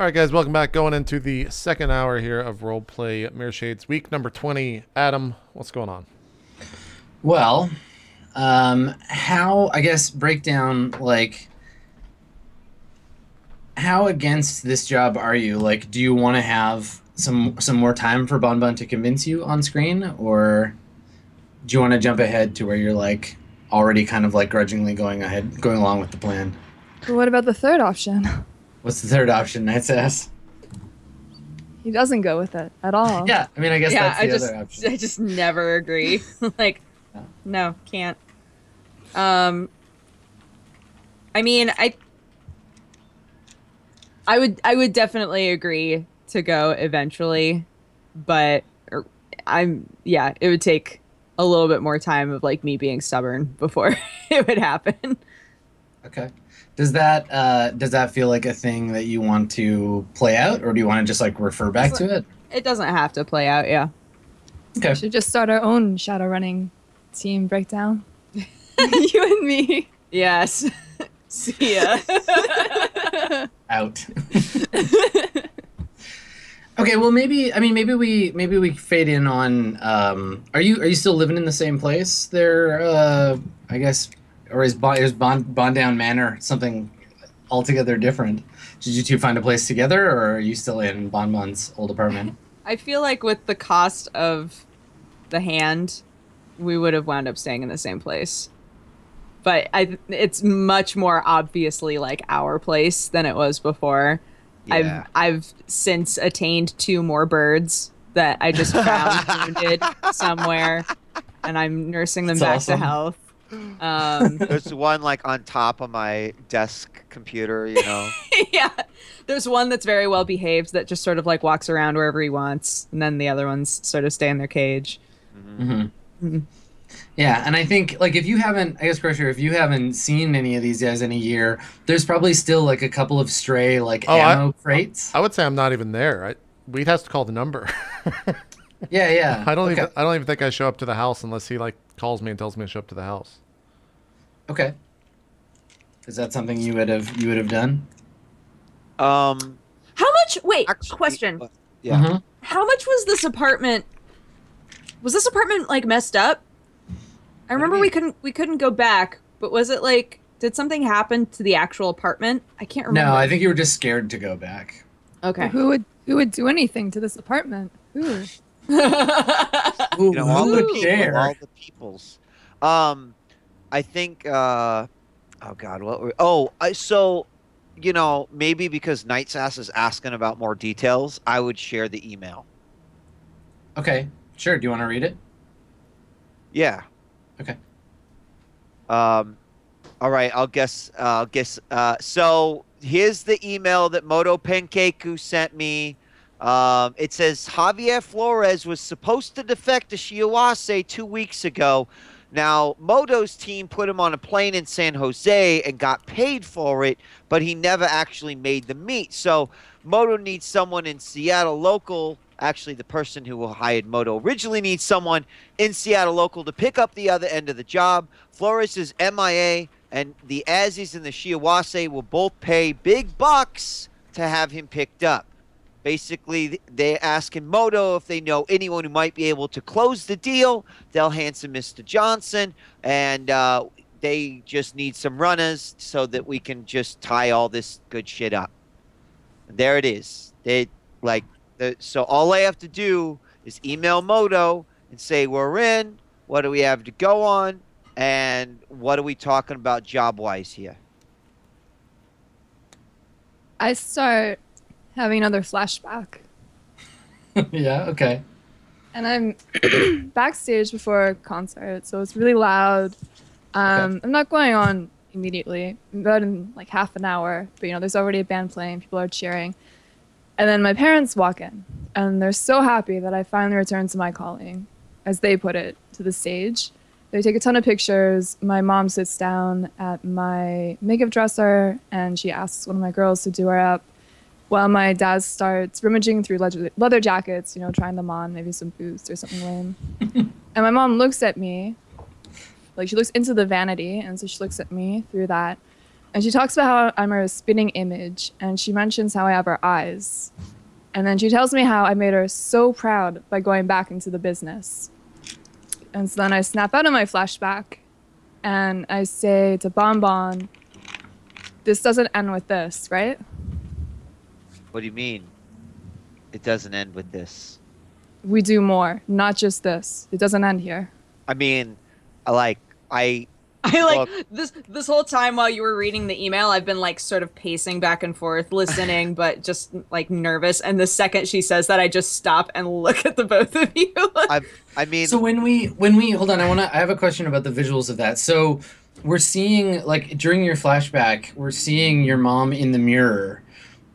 All right, guys, welcome back. Going into the second hour here of Roleplay Mirrorshades, week number 20. Adam, what's going on? Well, how, I guess, break down, like, how against this job are you? Like, do you want to have some more time for Bon Bon to convince you on screen, or do you want to jump ahead to where you're, like, already kind of, like, grudgingly going along with the plan? But what about the third option? What's the third option, Knight's Ass? He doesn't go with it at all. Yeah, I mean, I guess that's the other option. I just never agree. Like, no, can't. I mean, I would definitely agree to go eventually, but it would take a little bit more time of like me being stubborn before it would happen. Okay. Does that feel like a thing that you want to play out, or do you want to just like refer back to it? It doesn't have to play out, yeah. Okay. We should just start our own Shadowrunning team breakdown. You and me. Yes. See ya. Out. Okay, well maybe we fade in on are you still living in the same place there, I guess, or is Bond Down Manor something altogether different? Did you two find a place together, or are you still in Bon Bon's old apartment? I feel like with the cost of the hand, we would have wound up staying in the same place. But it's much more obviously like our place than it was before. Yeah. I've since attained 2 more birds that I just found wounded somewhere, and I'm nursing them back to health. There's one like on top of my desk computer, you know. Yeah, there's one that's very well behaved that just sort of like walks around wherever he wants, and then the other ones sort of stay in their cage. Mm-hmm. Mm-hmm. Yeah, and I think like if you haven't seen any of these guys in a year, there's probably still like a couple of stray like ammo crates. I would say I'm not even there. We'd have to call the number. Yeah. I don't even think I show up to the house unless he like calls me and tells me to show up to the house. Okay. Is that something you would have done? How much? Wait, actually, question. Yeah. Mm-hmm. How much was this apartment? Was this apartment like messed up? I remember we couldn't go back, but was it like, did something happen to the actual apartment? I can't remember. No, I think you were just scared to go back. Okay. Who would do anything to this apartment? Who? You know, all Who the would people, dare? all the peoples. I think. Oh God, so, you know, maybe because Knight's Ass is asking about more details, I would share the email. Okay, sure. Do you want to read it? Yeah. Okay. All right. I'll guess. So here's the email that Moto Penkeku sent me. It says Javier Flores was supposed to defect to Shiawase 2 weeks ago. Now, Moto's team put him on a plane in San Jose and got paid for it, but he never actually made the meet. So Moto needs someone in Seattle local. Actually, the person who hired Moto originally needs someone in Seattle local to pick up the other end of the job. Flores is MIA, and the Azzies and the Shiawase will both pay big bucks to have him picked up. Basically, they're asking Moto if they know anyone who might be able to close the deal. They'll answer Mr. Johnson, and they just need some runners so that we can just tie all this good shit up. And there it is. So all I have to do is email Moto and say we're in, what do we have to go on, and what are we talking about job-wise here? I start having another flashback. Yeah, okay. And I'm backstage before a concert, so it's really loud. I'm not going on immediately, about in like half an hour, but you know, there's already a band playing, people are cheering. And then my parents walk in, and they're so happy that I finally returned to my calling, as they put it, to the stage. They take a ton of pictures. My mom sits down at my makeup dresser, and she asks one of my girls to do her up, while my dad starts rummaging through leather jackets, you know, trying them on, maybe some boots or something lame. And my mom looks at me, like she looks into the vanity, and so she looks at me through that. And she talks about how I'm her spinning image, and she mentions how I have her eyes. And then she tells me how I made her so proud by going back into the business. And so then I snap out of my flashback, and I say to Bonbon, this doesn't end with this, right? What do you mean? It doesn't end with this. We do more, not just this. It doesn't end here. I mean, I like this whole time while you were reading the email, I've been like sort of pacing back and forth, listening, but just like nervous. And the second she says that, I just stop and look at the both of you. I mean, so when we hold on, I have a question about the visuals of that. So we're seeing, like, during your flashback, we're seeing your mom in the mirror.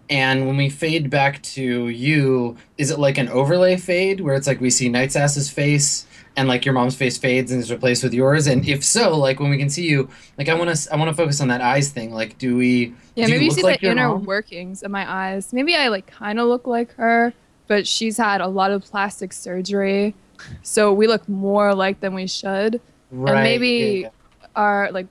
And when we fade back to you, is it like an overlay fade where it's like we see Night's Ass's face and like your mom's face fades and is replaced with yours? And if so, like when we can see you, like I want to focus on that eyes thing. Like, do we? Yeah, do maybe you see like the inner mom? workings of my eyes. Maybe I like kind of look like her, but she's had a lot of plastic surgery, so we look more alike than we should. Right. And maybe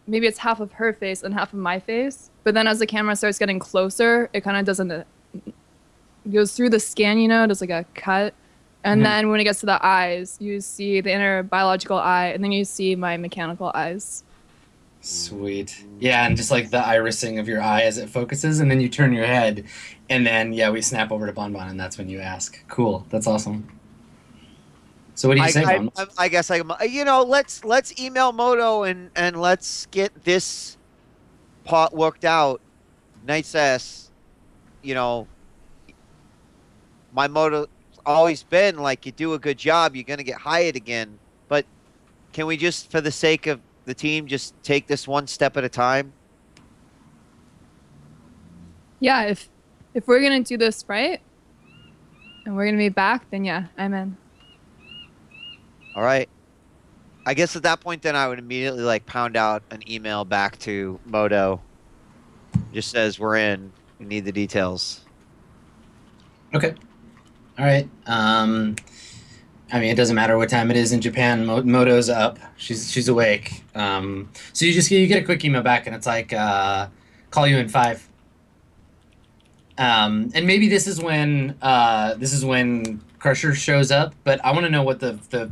maybe it's half of her face and half of my face. But then as the camera starts getting closer, it kind of doesn't. Goes through the skin, you know, does like a cut. And then when it gets to the eyes, you see the inner biological eye, and then you see my mechanical eyes. Sweet. Yeah, and just like the irising of your eye as it focuses, and then you turn your head, and then, yeah, we snap over to Bonbon, and that's when you ask. Cool. That's awesome. So what do you say, Bonbon? I guess, let's email Moto and let's get this part worked out. Night's Ass, my motto always been like, you do a good job, you're going to get hired again. But can we just, for the sake of the team, just take this one step at a time? Yeah, if we're going to do this right and we're going to be back, then yeah, I'm in. All right. I guess at that point, then I would immediately like pound out an email back to Moto. Just says, we're in. We need the details. Okay. All right. I mean, it doesn't matter what time it is in Japan. Moto's up. She's awake. So you get a quick email back, and it's like, call you in 5. And maybe this is when Crusher shows up. But I want to know what the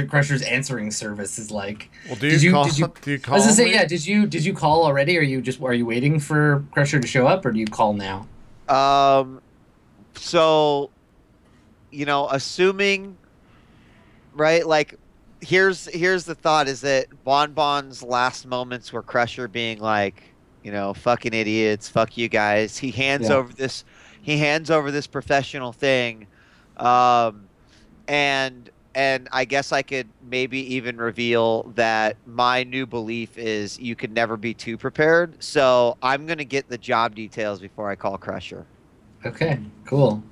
Crusher's answering service is like. Well, do you call? I was gonna say, yeah. Did you call already? Are you waiting for Crusher to show up, or do you call now? So, assuming, right? Like, here's the thought: is that Bonbon's last moments were Crusher being like, fucking idiots, fuck you guys. He hands over this professional thing, and I guess I could maybe even reveal that my new belief is you could never be too prepared. So I'm gonna get the job details before I call Crusher. Okay, cool.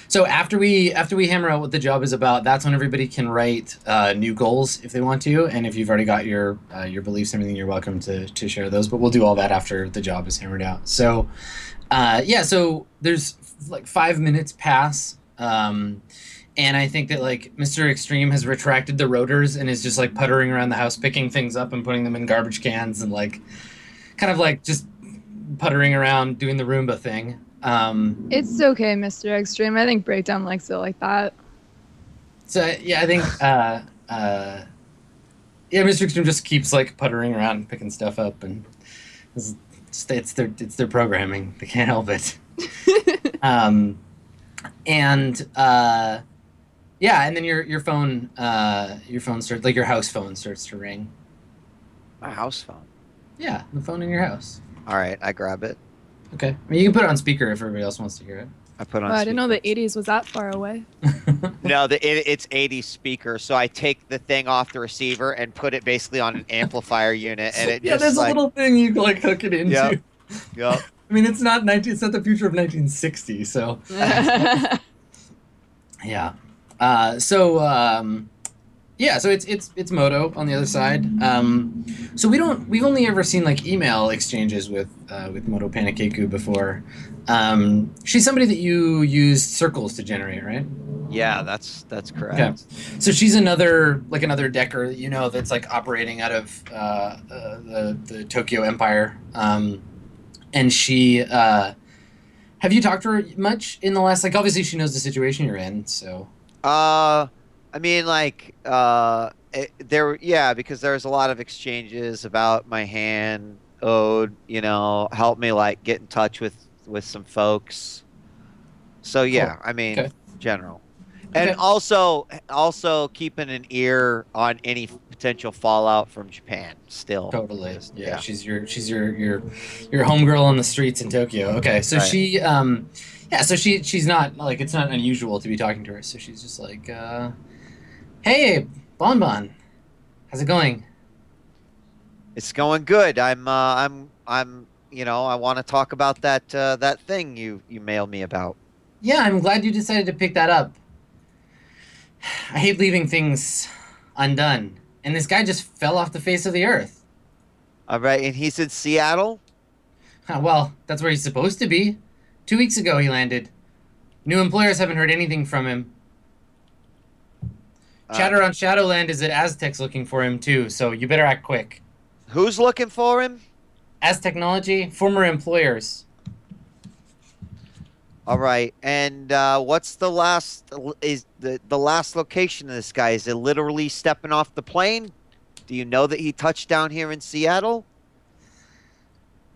So after we hammer out what the job is about, that's when everybody can write new goals if they want to, and if you've already got your beliefs and everything, you're welcome to share those. But we'll do all that after the job is hammered out. So, so there's like 5 minutes pass, and I think that like Mr. Extreme has retracted the rotors and is just like puttering around the house, picking things up and putting them in garbage cans and like kind of like just puttering around doing the Roomba thing. It's okay, Mr. Extreme. I think Breakdown likes it like that. So yeah, I think Mr. Extreme just keeps like puttering around, picking stuff up, and it's their programming. They can't help it. And then your phone starts, like your house phone starts to ring. My house phone. Yeah, the phone in your house. All right, I grab it. Okay. I mean, you can put it on speaker if everybody else wants to hear it. I put on. I didn't know the 80s was that far away. No, it's 80s speaker. So I take the thing off the receiver and put it basically on an amplifier unit, and it there's a little thing you can like hook it into. Yep. I mean, it's not the future of 1960, so. Yeah. So it's Moto on the other side. So we've only ever seen like email exchanges with Moto Panakeku before. She's somebody that you used circles to generate, right? Yeah, that's correct. Okay. So she's another decker that you know that's like operating out of the Tokyo Empire. And she have you talked to her much in the last, like, obviously she knows the situation you're in, so I mean, like, because there's a lot of exchanges about my hand owed, you know, help me like get in touch with some folks. So yeah, Cool. I mean, Okay. general. And Okay. also keeping an ear on any potential fallout from Japan still. Totally. Just- Yeah, she's your homegirl on the streets in Tokyo. Okay, so Right. she's not, like, it's not unusual to be talking to her. So she's just like, "Hey, Bonbon, how's it going?" It's going good. I'm you know, I want to talk about that thing you mailed me about. Yeah, I'm glad you decided to pick that up. I hate leaving things undone, and this guy just fell off the face of the earth. All right, and he's in Seattle? Well, that's where he's supposed to be. 2 weeks ago he landed. New employers haven't heard anything from him. Chatter on Shadowland is at Aztec's looking for him too, so you better act quick. Who's looking for him? Aztechnology, former employers. All right, and what's the last location of this guy? Is it literally stepping off the plane? Do you know that he touched down here in Seattle?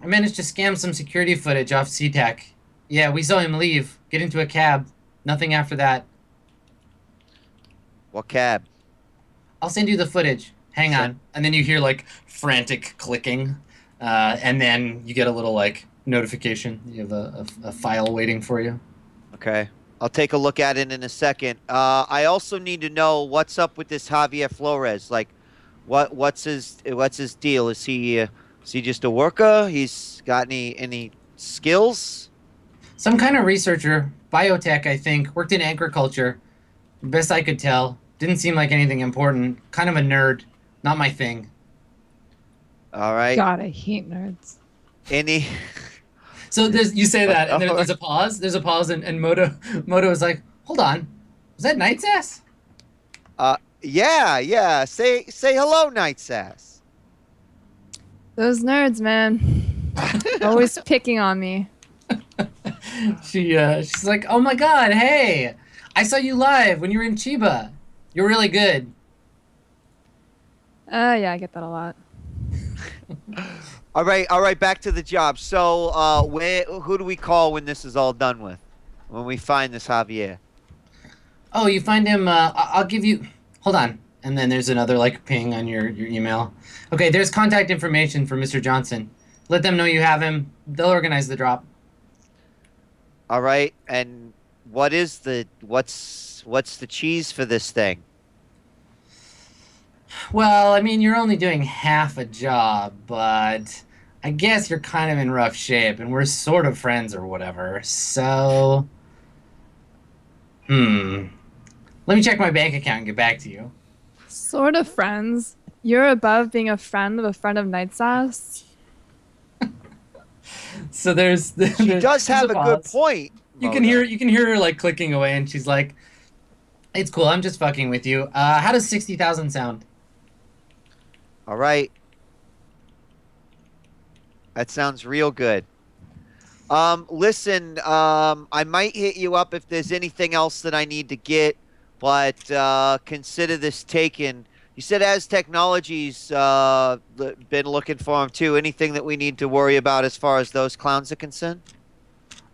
I managed to scam some security footage off SeaTac. Yeah, we saw him leave, get into a cab. Nothing after that. What cab? I'll send you the footage. Hang on. And then you hear, like, frantic clicking. And then you get a little, like, notification. You have a file waiting for you. Okay, I'll take a look at it in a second. I also need to know what's up with this Javier Flores. Like, what's his deal? Is he just a worker? He's got any skills? Some kind of researcher, biotech, I think. Worked in agriculture. Best I could tell. Didn't seem like anything important. Kind of a nerd. Not my thing. All right. God, I hate nerds. Any? So you say that, and there's a pause. There's a pause, and Moto is like, "Hold on, was that Knight's ass?" Yeah. Say hello, Knight's ass. Those nerds, man. Always picking on me. She's like, "Oh my God, hey, I saw you live when you were in Chiba. You're really good." Yeah, I get that a lot. All right. Back to the job. So, who do we call when this is all done with? When we find this Javier? Oh, you find him. I'll give you. Hold on. And then there's another, like, ping on your email. Okay, there's contact information for Mr. Johnson. Let them know you have him. They'll organize the drop. All right. And what's the cheese for this thing? Well, I mean, you're only doing half a job, but I guess you're kind of in rough shape, and we're sort of friends or whatever. So, let me check my bank account and get back to you. Sort of friends. You're above being a friend of Knight's ass. So there's She does have a good pause. point. You can hear her, like, clicking away, and she's like, "It's cool. I'm just fucking with you. How does 60,000 sound?" All right. That sounds real good. Listen, I might hit you up if there's anything else that I need to get, but consider this taken. You said As Technology's been looking for him too. Anything that we need to worry about as far as those clowns are concerned?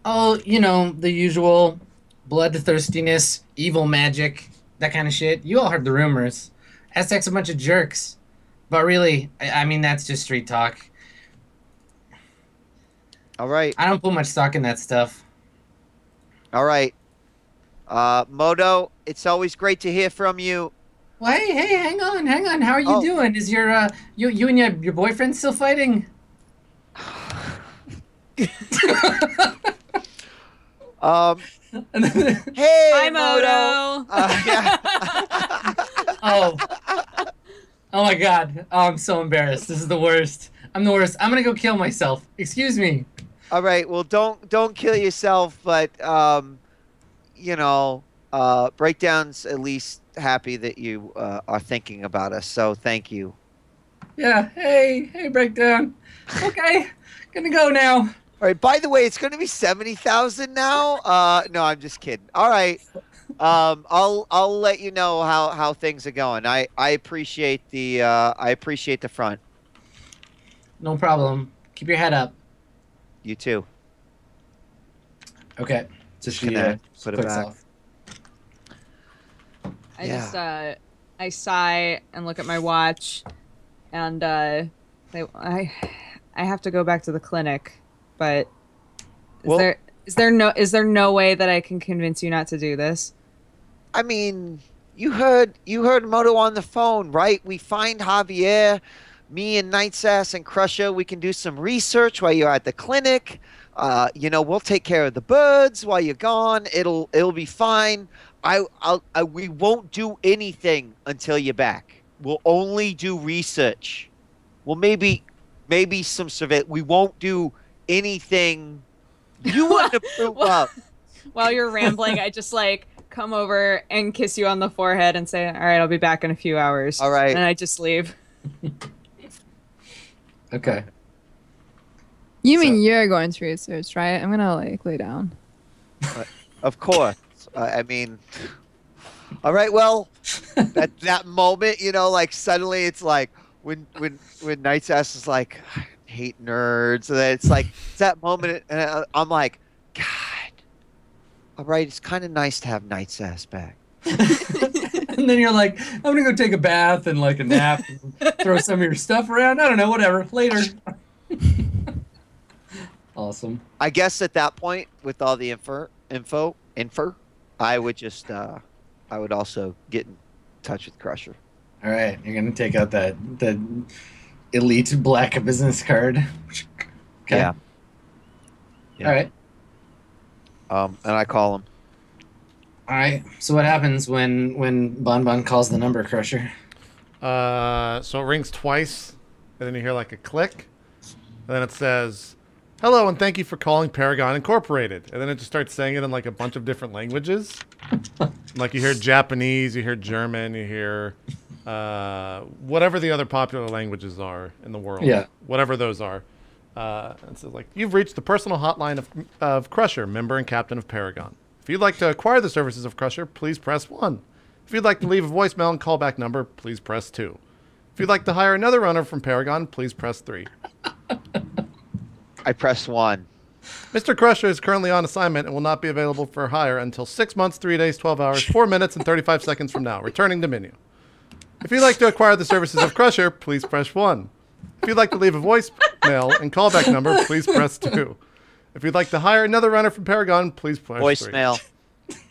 Oh, you know, the usual bloodthirstiness, evil magic, that kind of shit. You all heard the rumors. Aztec's a bunch of jerks. But really, I mean, that's just street talk. All right. I don't put much stock in that stuff. All right. Moto, it's always great to hear from you. Well, hey, hang on. How are you doing? Is your you and your boyfriend still fighting? Hey, Hi, Moto. Oh. Oh my God. Oh, I'm so embarrassed. This is the worst. I'm the worst. I'm gonna go kill myself. Excuse me. All right. Well, don't kill yourself, but you know, Breakdown's at least happy that you are thinking about us. So thank you. Yeah. Hey, Breakdown. Okay, gonna go now. All right. By the way, it's going to be 70,000 now. No, I'm just kidding. All right. I'll let you know how things are going. I appreciate the front. No problem. Keep your head up. You too. Okay. So she Put it clicks back. off. I sigh and look at my watch, and I have to go back to the clinic, but is there no way that I can convince you not to do this? I mean, you heard Moto on the phone, right? We find Javier, me and Nightsass and Crusher. We can do some research while you're at the clinic. We'll take care of the birds while you're gone. It'll be fine. We won't do anything until you're back. We'll only do research. Well, maybe some survey. We won't do anything. You want to prove up. While you're rambling, I just come over and kiss you on the forehead and say, "All right, I'll be back in a few hours." All right. And I just leave. Okay. You mean you're going to research, right? I'm gonna lay down. Of course. I mean, all right. Well, at that moment, suddenly it's like when Nightsass is like, I hate nerds, and then it's that moment, and I'm like, God. All right, it's kind of nice to have Nightsass back. And then you're like, I'm gonna go take a bath and a nap, and throw some of your stuff around. I don't know, whatever. Later. Awesome. I guess at that point, with all the info, I would just, I would also get in touch with Crusher. All right, you're gonna take out the elite black business card. Okay. Yeah. All right. And I call him. All right. So what happens when Bon calls the number, Crusher? So it rings twice, and then you hear a click, and then it says, "Hello, and thank you for calling Paragon Incorporated." And then it just starts saying it in a bunch of different languages. You hear Japanese, you hear German, you hear whatever the other popular languages are in the world. Yeah. Whatever those are. And so you've reached the personal hotline of Crusher, member and captain of Paragon. If you'd like to acquire the services of Crusher, please press 1. If you'd like to leave a voicemail and callback number, please press 2. If you'd like to hire another runner from Paragon, please press 3. I press 1. Mr. Crusher is currently on assignment and will not be available for hire until 6 months, 3 days, 12 hours, 4 minutes, and 35 seconds from now. Returning to menu. If you'd like to acquire the services of Crusher, please press 1. If you'd like to leave a voicemail and callback number, please press 2. If you'd like to hire another runner from Paragon, please press 3. Voicemail.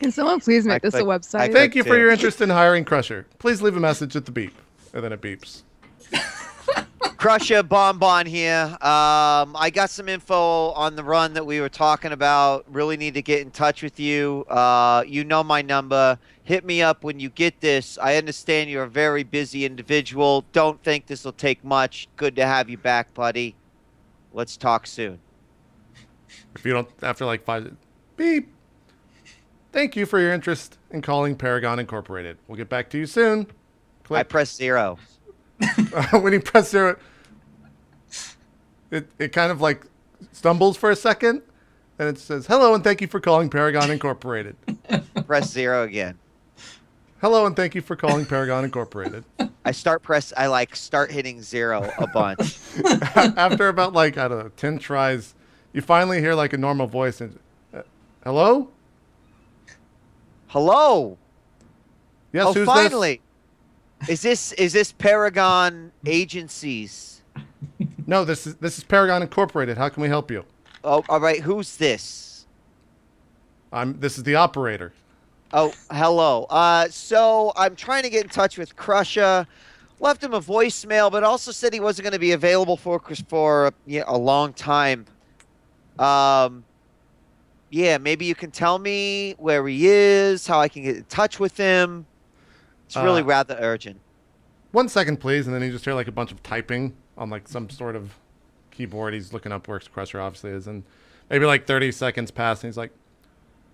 Can someone please make this a website? Thank you for your interest in hiring Crusher. Please leave a message at the beep. And then it beeps. Crusher Bonbon here. I got some info on the run that we were talking about. Really need to get in touch with you. You know my number. Hit me up when you get this. I understand you're a very busy individual. Don't think this will take much. Good to have you back, buddy. Let's talk soon. If you don't, after 5, beep. Thank you for your interest in calling Paragon Incorporated. We'll get back to you soon. Click. I press 0. When you press 0, it kind of stumbles for a second, and it says, "Hello, and thank you for calling Paragon Incorporated." Press 0 again. Hello, and thank you for calling Paragon Incorporated. I start hitting 0 a bunch. After about I don't know, 10 tries, you finally hear a normal voice and, "Hello? Hello. Yes, Oh, who's finally. Is this Paragon Agencies? this?" No, this is Paragon Incorporated. How can we help you? Oh, all right. Who's this? This is the operator. Oh, hello. So I'm trying to get in touch with Crusher. Left him a voicemail, but also said he wasn't going to be available for a long time. Yeah, maybe you can tell me where he is, how I can get in touch with him. It's really rather urgent. 1 second, please, and then you just hear a bunch of typing on some sort of keyboard. He's looking up where Crusher obviously is, and maybe 30 seconds pass, and he's like,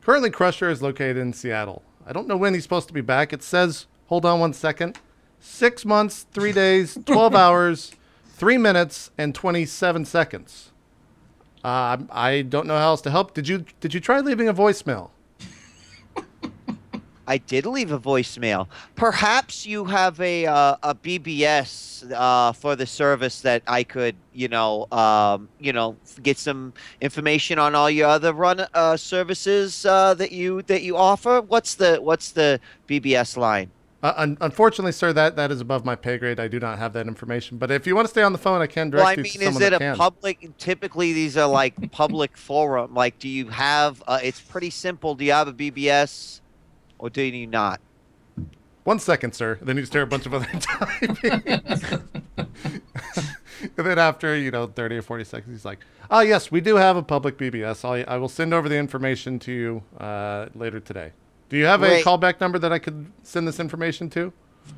"Currently, Crusher is located in Seattle. I don't know when he's supposed to be back. It says, hold on 1 second, 6 months, 3 days, 12 hours, 3 minutes, and 27 seconds. I don't know how else to help. Did you try leaving a voicemail? I did leave a voicemail. Perhaps you have a BBS for the service that I could, get some information on all your other run services that you offer. What's the BBS line? Unfortunately, sir, that is above my pay grade. I do not have that information. But if you want to stay on the phone, I can direct you to someone that can. Is it a public? Typically, these are like public forum. Like, do you have? It's pretty simple. Do you have a BBS, or do you not? 1 second, sir. Then you just hear a bunch of other typing. And then after 30 or 40 seconds, he's like, "Oh yes, we do have a public BBS. I will send over the information to you later today." Do you have a callback number that I could send this information to?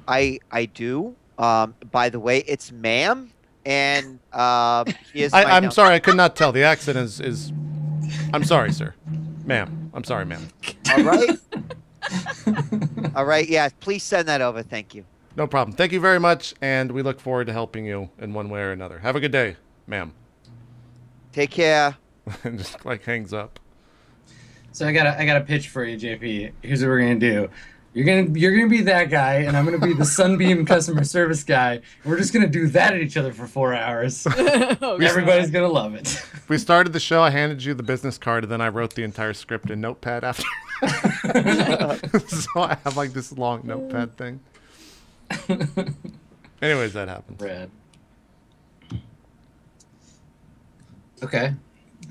I do. By the way, it's ma'am, and I'm sorry, I could not tell. The accent is. I'm sorry, sir. Ma'am. I'm sorry, ma'am. All right. All right. Yeah. Please send that over. Thank you. No problem. Thank you very much, and we look forward to helping you in one way or another. Have a good day, ma'am. Take care. And just hangs up. So I got a pitch for you, JP. Here's what we're gonna do. You're gonna be that guy, and I'm gonna be the Sunbeam customer service guy. And we're just gonna do that at each other for 4 hours. Everybody's gonna love it. We started the show. I handed you the business card, and then I wrote the entire script in Notepad after. So I have this long Notepad thing. Anyways, that happened. Rad. Okay.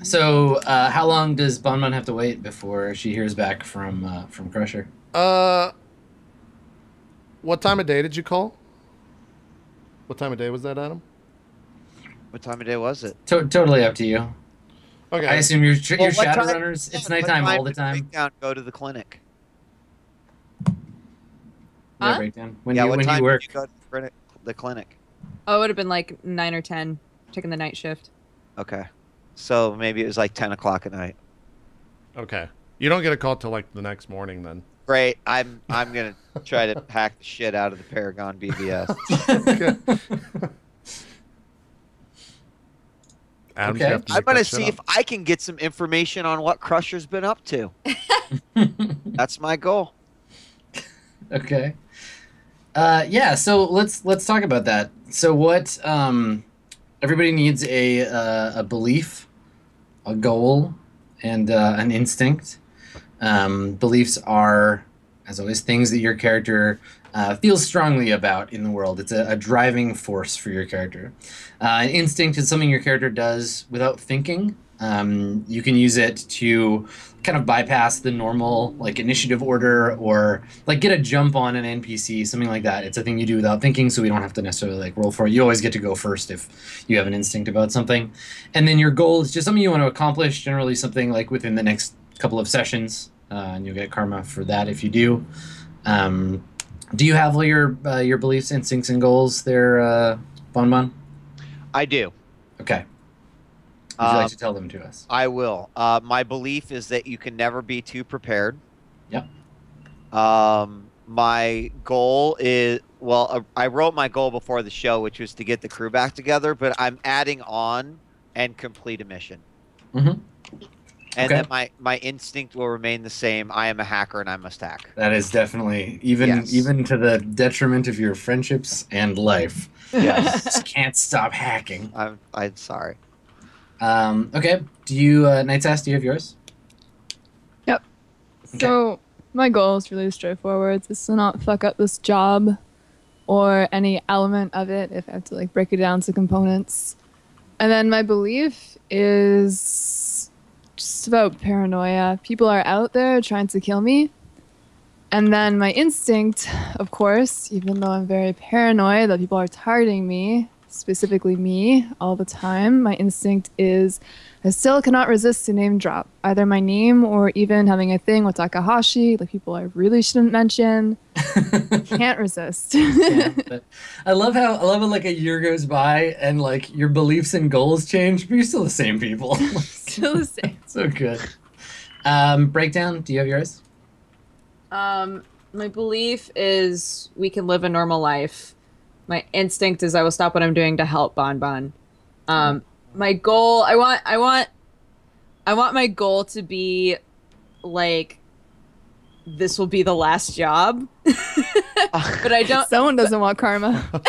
So, how long does Bonbon have to wait before she hears back from Crusher? What time of day did you call? What time of day was that, Adam? What time of day was it? Totally up to you. Okay. I assume you're Shadowrunners. It's nighttime all the time. Go to the clinic. Yeah, breakdown. When what you time work. did you go to the clinic? Oh, it would have been like 9 or 10, taking the night shift. Okay. So maybe it was like 10 o'clock at night. Okay. You don't get a call till the next morning then. Great. I'm gonna try to hack the shit out of the Paragon BBS. Okay. I'm gonna see if I can get some information on what Crusher's been up to. That's my goal. Okay. Yeah. So let's talk about that. So what? Everybody needs a belief, a goal, and an instinct. Beliefs are, as always, things that your character feels strongly about in the world. It's a driving force for your character. An instinct is something your character does without thinking. You can use it to kind of bypass the normal initiative order, or get a jump on an NPC, something like that. It's a thing you do without thinking, so we don't have to necessarily roll for it. You always get to go first if you have an instinct about something. And then your goal is just something you want to accomplish, generally something within the next couple of sessions, and you'll get karma for that if you do. Do you have all your beliefs, instincts, and goals there, Bonbon? I do. Okay. Would you like to tell them to us? I will. My belief is that you can never be too prepared. Yep. My goal is, I wrote my goal before the show, which was to get the crew back together, but I'm adding on and complete a mission. Mm-hmm. And then my instinct will remain the same. I am a hacker and I must hack. That is definitely, even to the detriment of your friendships and life. Yes. Just can't stop hacking. I'm sorry. Okay. Do you, Night's Ass, do you have yours? Yep. Okay. So my goal is really straightforward. It's to not fuck up this job or any element of it if I have to break it down to components. And then my belief is just about paranoia. People are out there trying to kill me. And then my instinct, of course, even though I'm very paranoid that people are targeting me, specifically me, all the time, my instinct is I still cannot resist a name drop. Either my name or even having a thing with Takahashi, people I really shouldn't mention. Can't resist. Yeah, but I love how a year goes by and your beliefs and goals change, but you're still the same people. Still the same. So good. Breakdown, do you have yours? My belief is we can live a normal life. My instinct is I will stop what I'm doing to help Bon Bon. My goal, I want my goal to be like, this will be the last job. But I don't. Someone doesn't want karma. But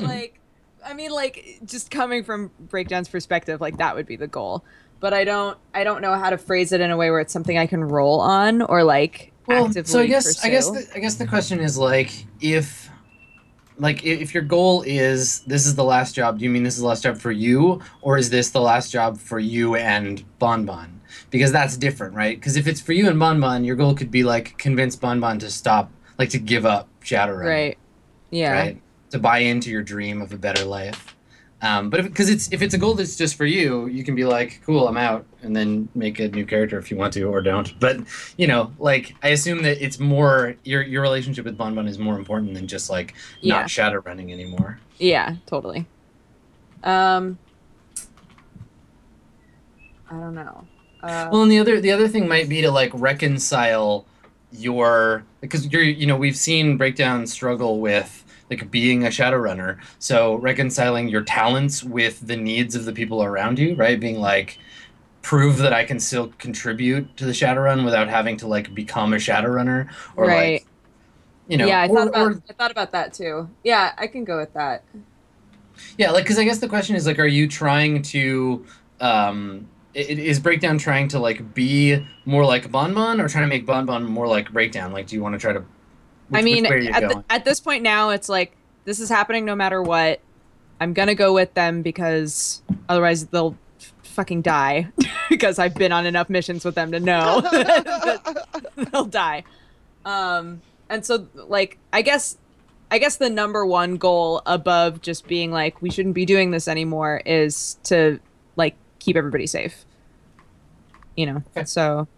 like, I mean, like, just coming from Breakdown's perspective, like that would be the goal. But I don't know how to phrase it in a way where it's something I can roll on or like actively so I guess pursue. the question is like if your goal is this is the last job, do you mean this is the last job for you, or is this the last job for you and Bon Bon? Because that's different, right? Because if it's for you and Bon Bon, your goal could be like convince Bon Bon to stop, like to give up Shadowrun. Right. Yeah. Right? To buy into your dream of a better life. But if it's a goal that's just for you, you can be like, cool, I'm out, and then make a new character if you want to, or don't. But you know, like I assume that it's more your relationship with Bon Bon is more important than just like not Shadowrunning anymore. Yeah, totally. I don't know. Well, and the other thing might be to like reconcile because we've seen Breakdown struggle with like being a Shadowrunner, so reconciling your talents with the needs of the people around you, right? Being like, prove that I can still contribute to the Shadowrun without having to like become a Shadowrunner, or right. like, you know. Yeah, I thought about that too. Yeah, I can go with that. Yeah, like because I guess the question is like, are you trying to is Breakdown trying to like be more like Bon Bon, or trying to make Bon Bon more like Breakdown? Like, do you want to try to? Which way are you going? At this point now, it's like this is happening no matter what. I'm gonna go with them because otherwise they'll fucking die. Because I've been on enough missions with them to know that they'll die. And so like I guess the number one goal above just being like we shouldn't be doing this anymore is to like keep everybody safe. You know. Okay. So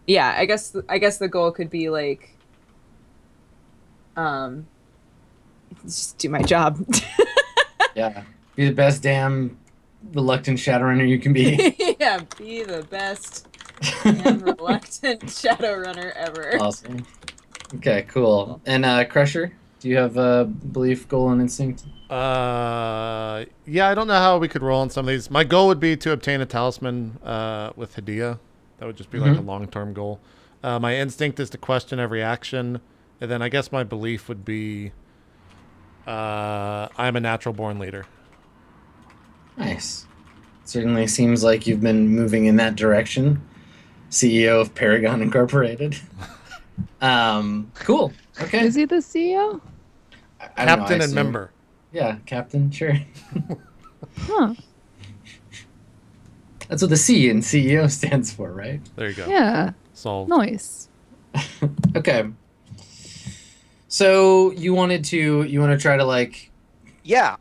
yeah, I guess the goal could be like just do my job. Yeah, be the best damn reluctant Shadowrunner you can be. Yeah, be the best damn reluctant Shadowrunner ever. Awesome. Okay, cool. And Crusher, do you have a belief, goal, and instinct? Yeah, I don't know how we could roll on some of these. My goal would be to obtain a talisman with Hadia. That would just be like a long-term goal. My instinct is to question every action. And then I guess my belief would be I'm a natural-born leader. Nice. Certainly seems like you've been moving in that direction. CEO of Paragon Incorporated. Cool. Okay. Is he the CEO? I don't know, Captain and member. Yeah, captain, sure. Huh. That's what the C in CEO stands for, right? There you go. Yeah. Solved. Nice. Okay. So you want to try to like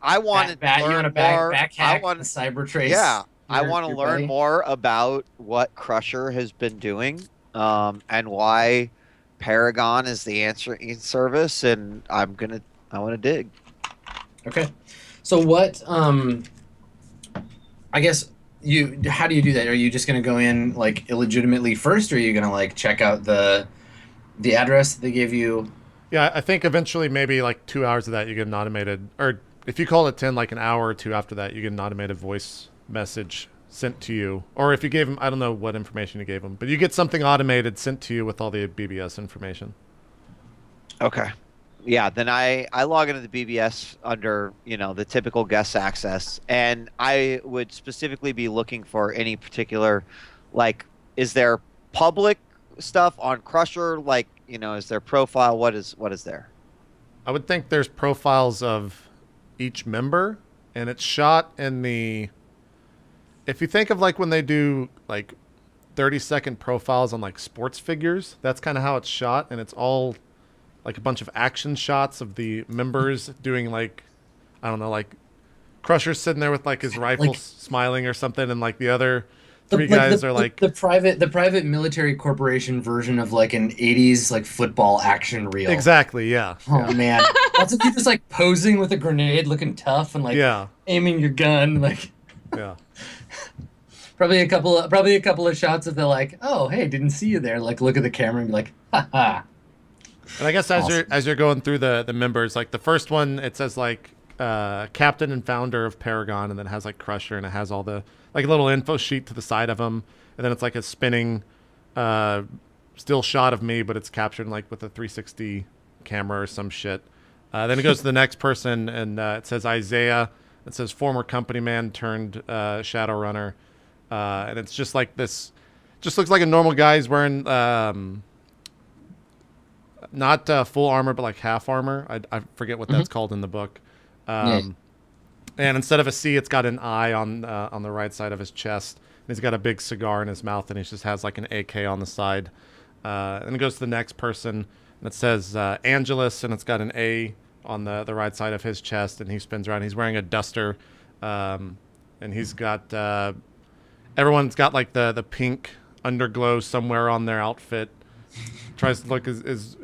I wanted to learn more. Backhack the cyber trace. Yeah, I want to learn more about what Crusher has been doing, and why Paragon is the answering service, and I want to dig. Okay. So what? I guess how do you do that? Are you just gonna go in like illegitimately first, or are you gonna like check out the address that they gave you? Yeah, I think eventually maybe like 2 hours of that you get an automated, or if you call it 10, like an hour or two after that, you get an automated voice message sent to you. Or if you gave them, I don't know what information you gave them, but you get something automated sent to you with all the BBS information. Okay. Yeah, then I log into the BBS under, the typical guest access, and I would specifically be looking for any particular, like, is there public stuff on Crusher? Like, is there profile? What is there? I would think there's profiles of each member, and it's shot in the... If you think of like when they do like 30-second profiles on like sports figures, that's kind of how it's shot, and it's all like a bunch of action shots of the members doing like, I don't know, like Crusher's sitting there with like his rifle smiling or something, and like the other three guys are like the private military corporation version of like an 80s like football action reel. Exactly, yeah. Oh man. Lots of people just like posing with a grenade looking tough and like aiming your gun like yeah. Probably a couple of shots of the like, oh hey, didn't see you there. Like look at the camera and be like, ha ha. And I guess as you're going through the members, like the first one, it says like captain and founder of Paragon, and then it has like Crusher, and it has all the like a little info sheet to the side of him, and then it's like a spinning still shot of me, but it's captured like with a 360 camera or some shit. Then it goes to the next person, and it says Isaiah. It says former company man turned Shadowrunner. And it's just like this, just looks like a normal guy. He's wearing not full armor, but like half armor. I forget what that's called in the book. And instead of a C, it's got an I on the right side of his chest. And he's got a big cigar in his mouth, and he just has like an AK on the side. And it goes to the next person, and it says Angelus, and it's got an A on the right side of his chest, and he spins around. He's wearing a duster, and he's got... everyone's got like the pink underglow somewhere on their outfit. Tries to look as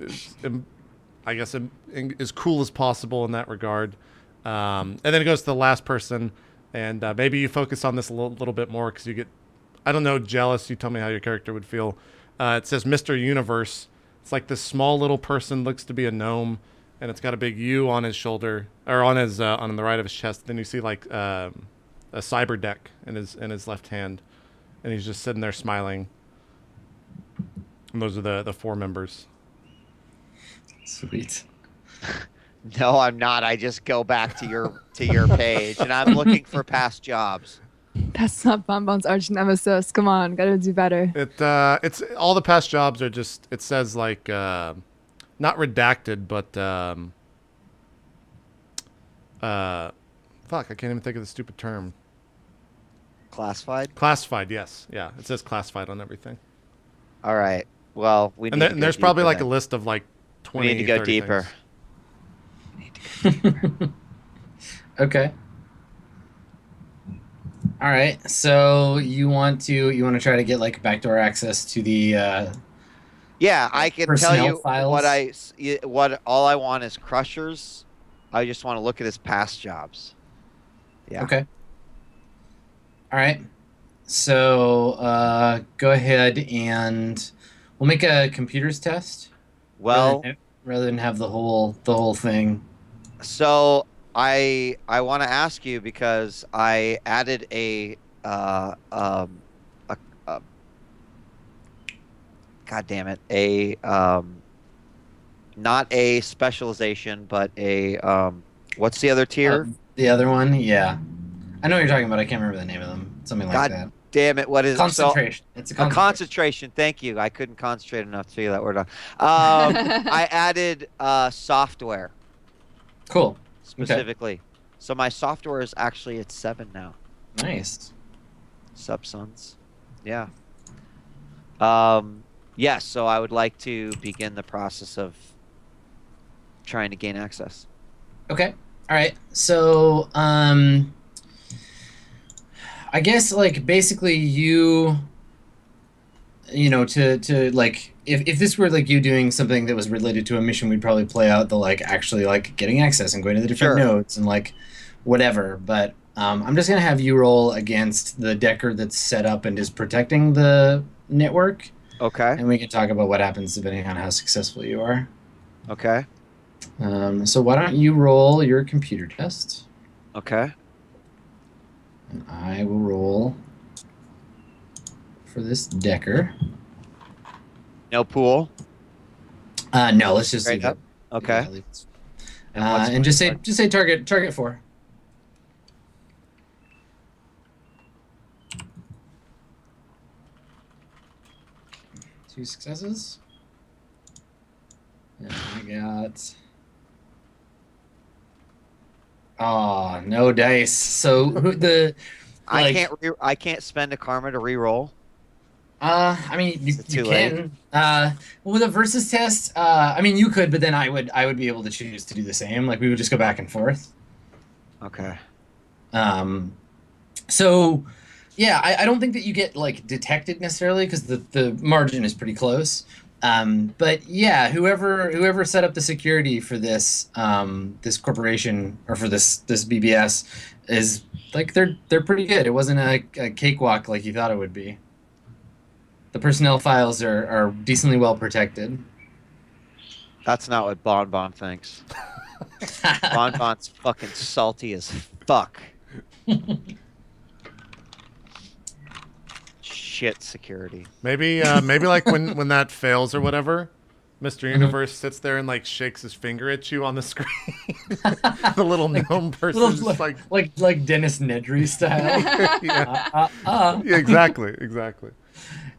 I guess as cool as possible in that regard. And then it goes to the last person, and maybe you focus on this a little bit more because you get, I don't know, jealous. You tell me how your character would feel. It says Mr. Universe. It's like this small little person, looks to be a gnome, and it's got a big U on his shoulder, or on his on the right of his chest. Then you see like a cyber deck in his left hand, and he's just sitting there smiling. And those are the four members. Sweet. No, I'm not. I just go back to your page, and I'm looking for past jobs. That's not Bonbon's arch nemesis. Come on, gotta do better. It's all the past jobs are just, it says like not redacted, but fuck, I can't even think of the stupid term. Classified? Classified, yes. Yeah, it says classified on everything. All right. Well, we need to go there's probably deeper like then. a list of like 20, We need to go 30 deeper. things. We need to go deeper. Okay. All right. So you want to try to get like backdoor access to the Yeah, I can tell personnel you files? what all I want is Crushers. I just want to look at his past jobs. Yeah. Okay. All right. So go ahead and we'll make a computers test. Well, rather than have the whole thing. so I want to ask you because I added a God damn it, not a specialization, but a what's the other tier? The other one, yeah. I know what you're talking about. I can't remember the name of them. Something like God that. damn it, what is Concentration. It's a concentration. concentration. Thank you. I couldn't concentrate enough to figure that word out. I added software Cool. specifically. So my software is actually at 7 now. Nice. Subsons. Yeah. Yes, so I would like to begin the process of trying to gain access. Okay. All right. So, I guess like basically you know, to like if this were like you doing something that was related to a mission, we'd probably play out the like actually like getting access and going to the different nodes and like whatever. But I'm just gonna have you roll against the decker that's set up and is protecting the network. Okay. And we can talk about what happens depending on how successful you are. Okay. So why don't you roll your computer test? Okay. And I will roll for this decker. No pool. No, let's just Straight leave up? it. Okay. Yeah, leave it. what's And just say target 4. Two successes. And I got. Oh, no dice. So the like, I can't spend a karma to re-roll. I mean, you too can. With a versus test, I mean, you could, but then I would be able to choose to do the same. Like we would just go back and forth. Okay. So, yeah, I don't think that you get like detected necessarily because the margin is pretty close. But yeah, whoever set up the security for this this corporation or for this BBS is like they're pretty good. It wasn't a cakewalk like you thought it would be. The personnel files are decently well protected. That's not what Bon Bon thinks. Bon Bon's fucking salty as fuck. Shit security. Maybe like when that fails or whatever, Mr. Universe sits there and like shakes his finger at you on the screen. The little gnome person is just like Dennis Nedry style. Yeah. Yeah, exactly.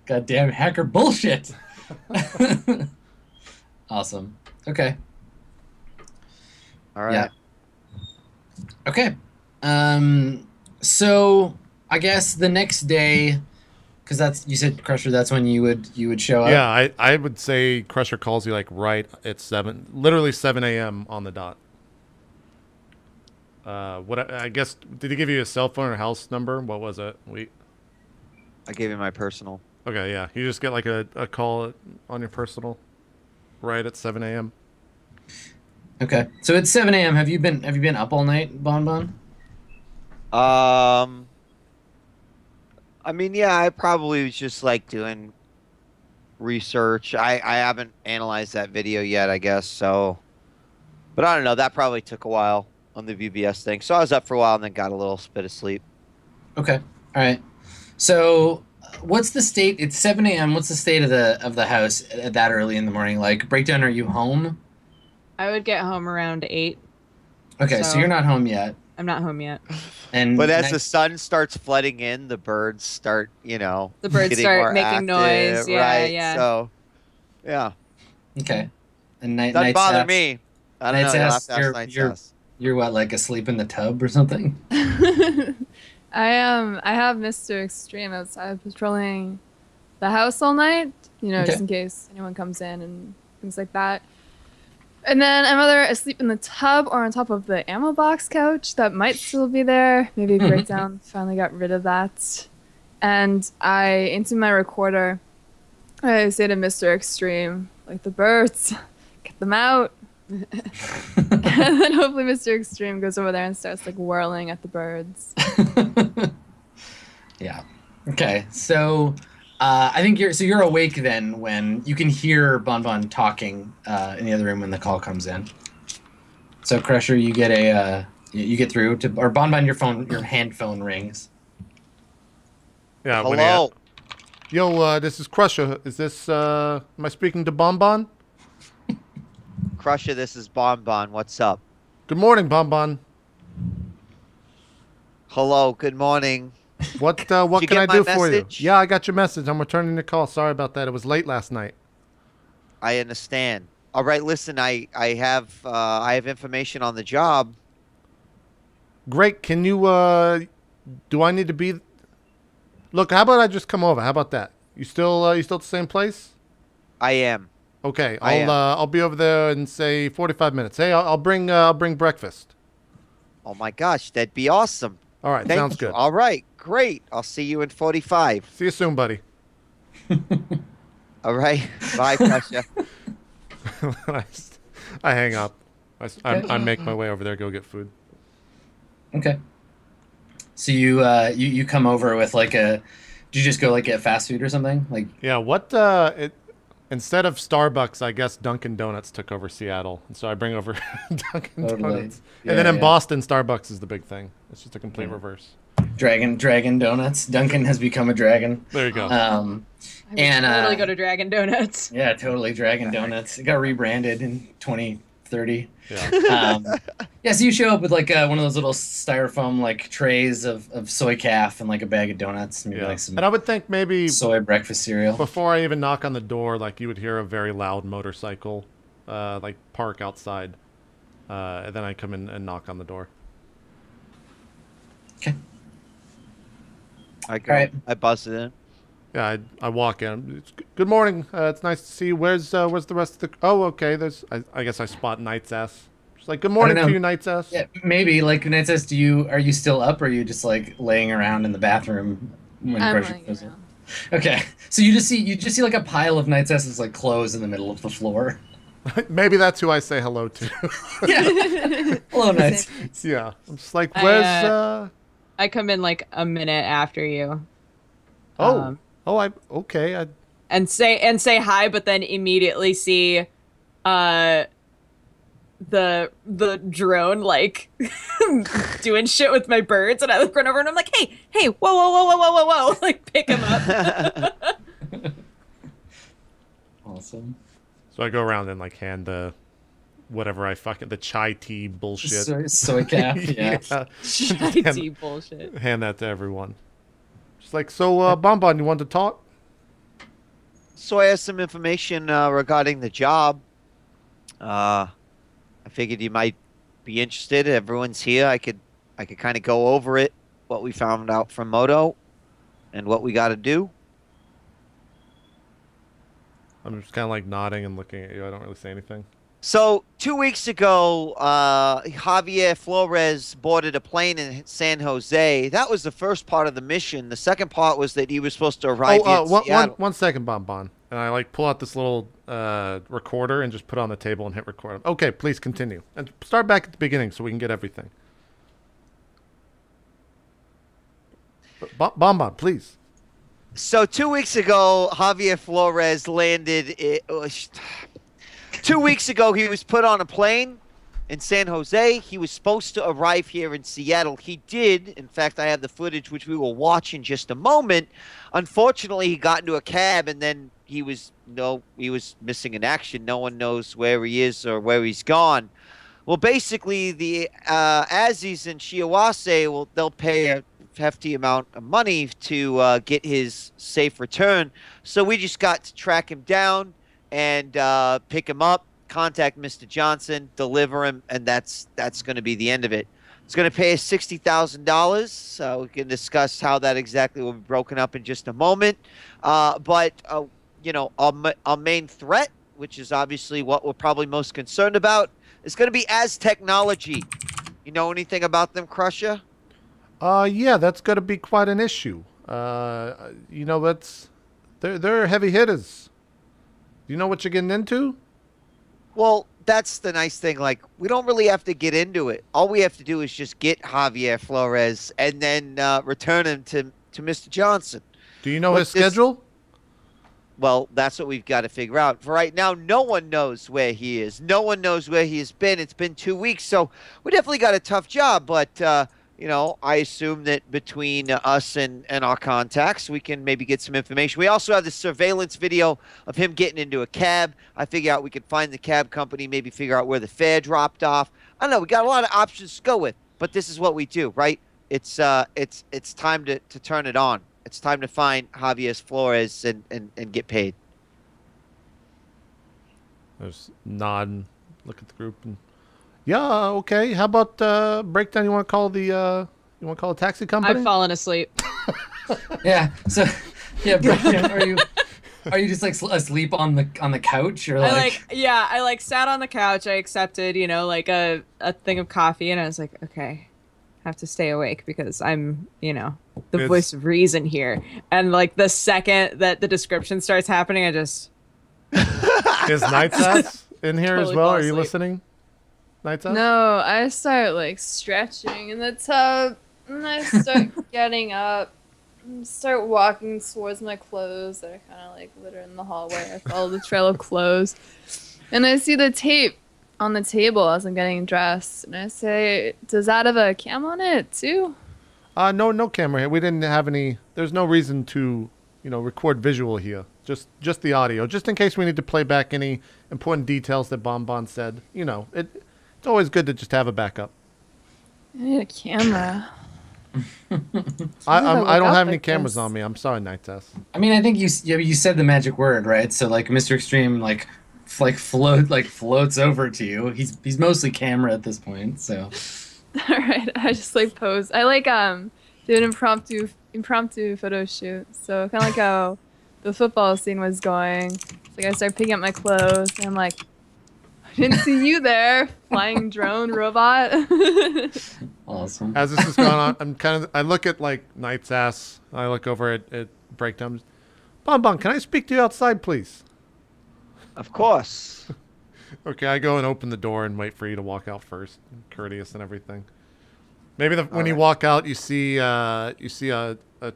Goddamn hacker bullshit. Awesome. Okay. All right. Yeah. Okay. So I guess the next day, because you said Crusher. That's when you would show up. Yeah, I would say Crusher calls you like right at literally 7 a.m. on the dot. What I guess did he give you a cell phone or house number? What was it? I gave him my personal. Okay, yeah. You just get like a call on your personal right at 7 a.m. Okay. So it's 7 a.m. Have you been up all night, Bon Bon? I mean, yeah, I probably was just like doing research. I haven't analyzed that video yet, I guess. So, but I don't know. That probably took a while on the VBS thing. So I was up for a while and then got a little bit of sleep. Okay. All right. So what's the state? It's 7 a.m. What's the state of the house at that early in the morning? Like, breakdown, are you home? I would get home around 8. Okay, so you're not home yet. I'm not home yet. But as the sun starts flooding in, the birds start, the birds start making noise. Yeah, right? yeah. So, yeah. Okay. And doesn't bother me. I don't know. You'll have to ask Night's Ass. You're what, like asleep in the tub or something? I have Mr. Extreme outside patrolling the house all night, just in case anyone comes in and things like that. And then I'm either asleep in the tub or on top of the ammo box couch that might still be there. Maybe Breakdown finally got rid of that. And into my recorder, I say to Mr. Extreme, like, the birds, get them out. And then hopefully Mr. Extreme goes over there and starts like whirling at the birds. Yeah. Okay. So I think you're awake then when you can hear Bon Bon talking in the other room when the call comes in. So Crusher, you get you get through to, or Bon Bon, your hand phone rings. Yeah. Hello. Yo, this is Crusher. Is this am I speaking to Bon Bon? Crusher, this is Bon Bon. What's up? Good morning, Bon Bon. Hello. Good morning. What can I do for you? Yeah, I got your message. I'm returning the call. Sorry about that. It was late last night. I understand. All right, listen. I have information on the job. Great. Can you do I need to be? Look, how about I just come over? How about that? You still at the same place? I am. Okay. I'll be over there in say 45 minutes. Hey, I'll bring breakfast. Oh my gosh, that'd be awesome. All right, sounds good. All right, great. I'll see you in 45. See you soon, buddy. All right. Bye, Crusher. I hang up. I make my way over there, go get food. Okay. So you come over with like do you just go like get fast food or something? Like, yeah, instead of Starbucks, I guess Dunkin' Donuts took over Seattle. And so I bring over Dunkin' Donuts. Yeah, and then in Boston, Starbucks is the big thing. It's just a complete reverse. Dragon Donuts. Dunkin' has become a dragon. There you go. I would totally go to Dragon Donuts. Yeah, totally. Dragon Donuts. It got rebranded in 2030. Yeah. Yeah, so you show up with like one of those little styrofoam like trays of soy calf and like a bag of donuts. Maybe like some and I would think maybe soy breakfast cereal. Before I even knock on the door, like you would hear a very loud motorcycle like park outside. And then I come in and knock on the door. Okay. I go. All right. I busted in. Yeah, I walk in. Good morning. It's nice to see you. Where's the rest of the? Oh, okay. I guess I spot Night's Ass. Just like good morning to you, Night's Ass. Yeah, maybe like Night's Ass. Are you still up, or are you just like laying around in the bathroom when Crusher goes in? Okay, so you just see like a pile of Night's Ass's like clothes in the middle of the floor. Maybe that's who I say hello to. Yeah. Hello, Night's. Yeah, I'm just like, where's I come in like a minute after you. Oh, okay. And say hi, but then immediately see the drone like doing shit with my birds, and I look run over and I'm like, hey, whoa, like pick him up. Awesome. So I go around and like hand the whatever the chai tea bullshit. Soy cap, yeah. Chai tea bullshit. Hand that to everyone. Just like, so Bonbon, you want to talk? So I have some information regarding the job. I figured you might be interested. Everyone's here. I could kind of go over it, what we found out from Moto, and what we got to do. I'm just kind of like nodding and looking at you. I don't really say anything. So 2 weeks ago, Javier Flores boarded a plane in San Jose. That was the first part of the mission. The second part was that he was supposed to arrive in Seattle. One second, Bonbon. And I like pull out this little recorder and just put it on the table and hit record. Okay, please continue. And start back at the beginning so we can get everything. Bonbon, please. So 2 weeks ago, Javier Flores landed. 2 weeks ago, he was put on a plane in San Jose. He was supposed to arrive here in Seattle. He did. In fact, I have the footage, which we will watch in just a moment. Unfortunately, he got into a cab, and then he was missing in action. No one knows where he is or where he's gone. Well, basically, the Azis and Shiawase, they'll pay a hefty amount of money to get his safe return. So we just got to track him down and pick him up, contact Mr. Johnson, deliver him, and that's going to be the end of it. It's going to pay us $60,000, so we can discuss how that exactly will be broken up in just a moment. But our main threat, which is obviously what we're probably most concerned about, is going to be Az-Technology. You know anything about them, Crusher? Yeah, that's going to be quite an issue. They're heavy hitters. Do you know what you're getting into? Well, that's the nice thing. Like, we don't really have to get into it. All we have to do is just get Javier Flores and then return him to Mr. Johnson. Do you know his schedule? Well, that's what we've got to figure out. For right now, no one knows where he is. No one knows where he has been. It's been 2 weeks, so we definitely got a tough job. But, I assume that between us and our contacts, we can maybe get some information. We also have the surveillance video of him getting into a cab. I figure out we could find the cab company, maybe figure out where the fare dropped off. I don't know. We got a lot of options to go with, but this is what we do, right? It's time to turn it on. It's time to find Javier Flores and get paid. I just nod and look at the group and yeah, okay. How about breakdown? You want to call a taxi company? I've fallen asleep. Yeah. So, yeah, breakdown. Are you just like asleep on the couch or like? I sat on the couch. I accepted, a thing of coffee, and I was like, okay, I have to stay awake because I'm, the voice of reason here. And like the second that the description starts happening, I just. Is Nightsats in here Totally as well? Are you asleep. listening? Nightsats? No, I start like stretching in the tub, and I start getting up, and start walking towards my clothes that are kind of like litter in the hallway. I follow the trail of clothes, and I see the tape on the table as I'm getting dressed, and I say, "Does that have a cam on it too?" No camera here. We didn't have any. There's no reason to, record visual here. Just the audio, just in case we need to play back any important details that Bonbon said. It's always good to just have a backup. I need a camera. I don't have any like cameras this? on me. I'm sorry, Nightsats. I mean, I think you said the magic word, right? So like Mr. Extreme floats over to you. He's mostly camera at this point, so. All right, I just like pose. I like do an impromptu photo shoot. So kind of like how the football scene was going. It's like I start picking up my clothes, and I'm like, I didn't see you there, flying drone robot. Awesome. As this is going on, I look at like Nightsass. I look over at Breakdown. Bonbon, can I speak to you outside, please? Of course. Okay, I go and open the door and wait for you to walk out first. Courteous and everything. Maybe when you walk out, you see a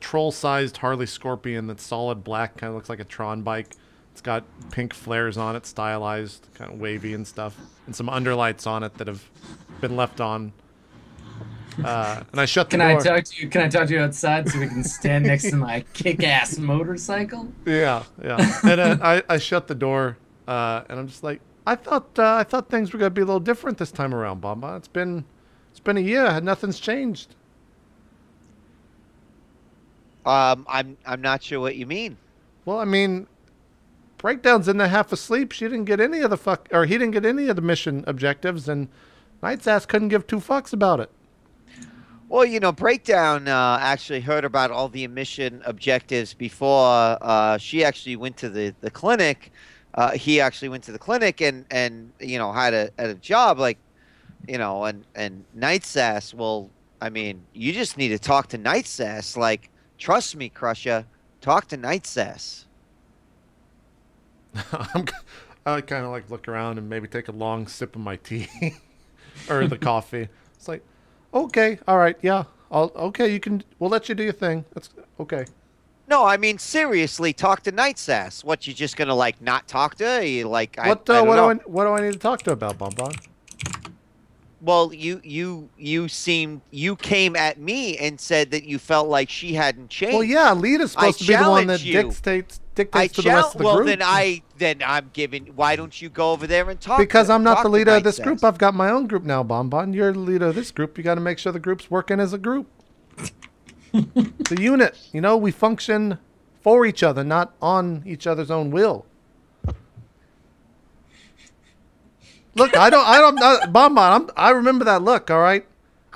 troll-sized Harley Scorpion that's solid black, kind of looks like a Tron bike. It's got pink flares on it, stylized, kind of wavy and stuff, and some underlights on it that have been left on. And I shut the door. Can I talk to you outside so we can stand next to my kick-ass motorcycle? Yeah. And I shut the door, and I'm just like, I thought things were gonna be a little different this time around, Bonbon. It's been a year, nothing's changed. I'm not sure what you mean. Well, I mean, Breakdown's in there half asleep. She didn't get any of the he didn't get any of the mission objectives, and Knight's ass couldn't give two fucks about it. Well, you know, Breakdown actually heard about all the mission objectives before she actually went to the clinic. He actually went to the clinic and you know, had a job, like, you know, and Knight's ass. Well, I mean, you just need to talk to Knight's ass. Like, trust me, Crusher, talk to Knight's ass. I kind of like look around and maybe take a long sip of my tea or the coffee. It's like, okay, all right, yeah, okay, we'll let you do your thing. That's okay. No, I mean, seriously, talk to Knight's ass. What, you just gonna like not talk to her? You like what do I need to talk to her about, Bonbon? Well, you came at me and said that you felt like she hadn't changed. Well, yeah, Lita's supposed to be the one that dictates to the rest of the group. Well, then I'm giving. Why don't you go over there and talk? Because I'm not the leader of this Knight's group. ass. I've got my own group now, Bonbon. You're the leader of this group. You got to make sure the group's working as a group. It's a unit. You know, we function for each other, not on each other's own will. Look, I don't, Bonbon, I remember that look, all right?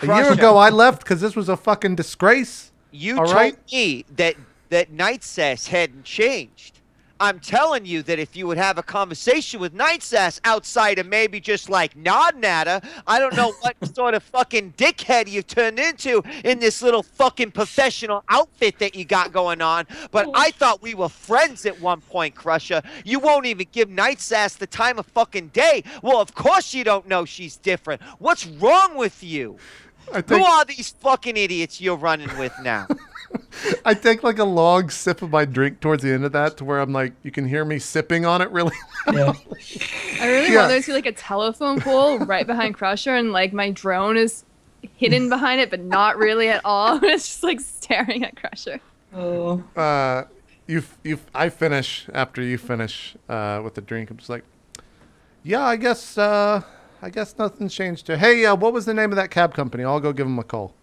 A year ago, I left because this was a fucking disgrace. You told me that Knight's ass hadn't changed. I'm telling you that if you would have a conversation with Knight's ass outside of maybe just like nodding at her, I don't know what sort of fucking dickhead you've turned into in this little fucking professional outfit that you got going on. But I thought we were friends at one point, Crusher. You won't even give Knight's ass the time of fucking day. Well, of course you don't know she's different. What's wrong with you? Who are these fucking idiots you're running with now? I take like a long sip of my drink towards the end of that to where I'm like, you can hear me sipping on it really loud. Yeah. I really want there to be like a telephone pole right behind Crusher, and like my drone is hidden behind it, but not really at all. It's just like staring at Crusher. Oh. I finish after you finish with the drink. I'm just like, yeah, I guess nothing's changed here. Hey, what was the name of that cab company? I'll go give them a call.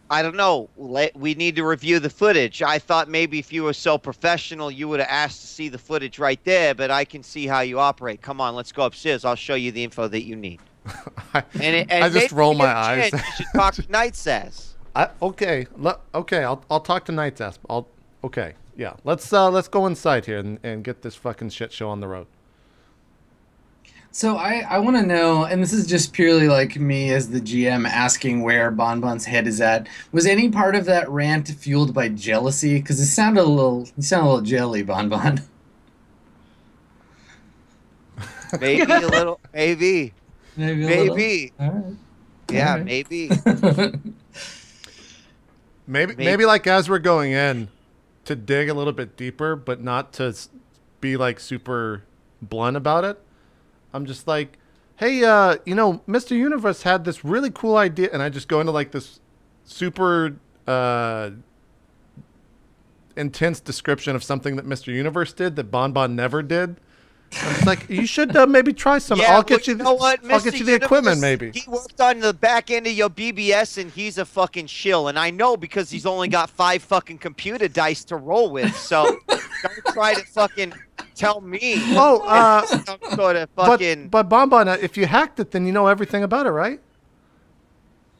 I don't know. We need to review the footage. I thought maybe if you were so professional, you would have asked to see the footage right there, but I can see how you operate. Come on, let's go upstairs. I'll show you the info that you need. I just roll my eyes. You should talk to Knight's ass. Okay. I'll talk to Knight's ass. Okay. Yeah. Let's go inside here and get this fucking shit show on the road. So I want to know, and this is just purely like me as the GM asking where Bonbon's head is at. Was any part of that rant fueled by jealousy? Because you sound a little jelly, Bonbon. Maybe a little. Maybe. Maybe. All right. Yeah, all right. maybe. maybe like as we're going in, to dig a little bit deeper, but not to be like super blunt about it. I'm just like, hey, you know, Mr. Universe had this really cool idea, and I just go into like this super intense description of something that Mr. Universe did that Bonbon never did. I'm just like, you should maybe try some. Yeah, I'll get you. You know what, I'll get you the equipment, maybe. He worked on the back end of your BBS, and he's a fucking shill. And I know because he's only got 5 fucking computer dice to roll with. So don't try to fucking tell me. Oh, some sort of fucking. But Bonbon, if you hacked it, then you know everything about it, right?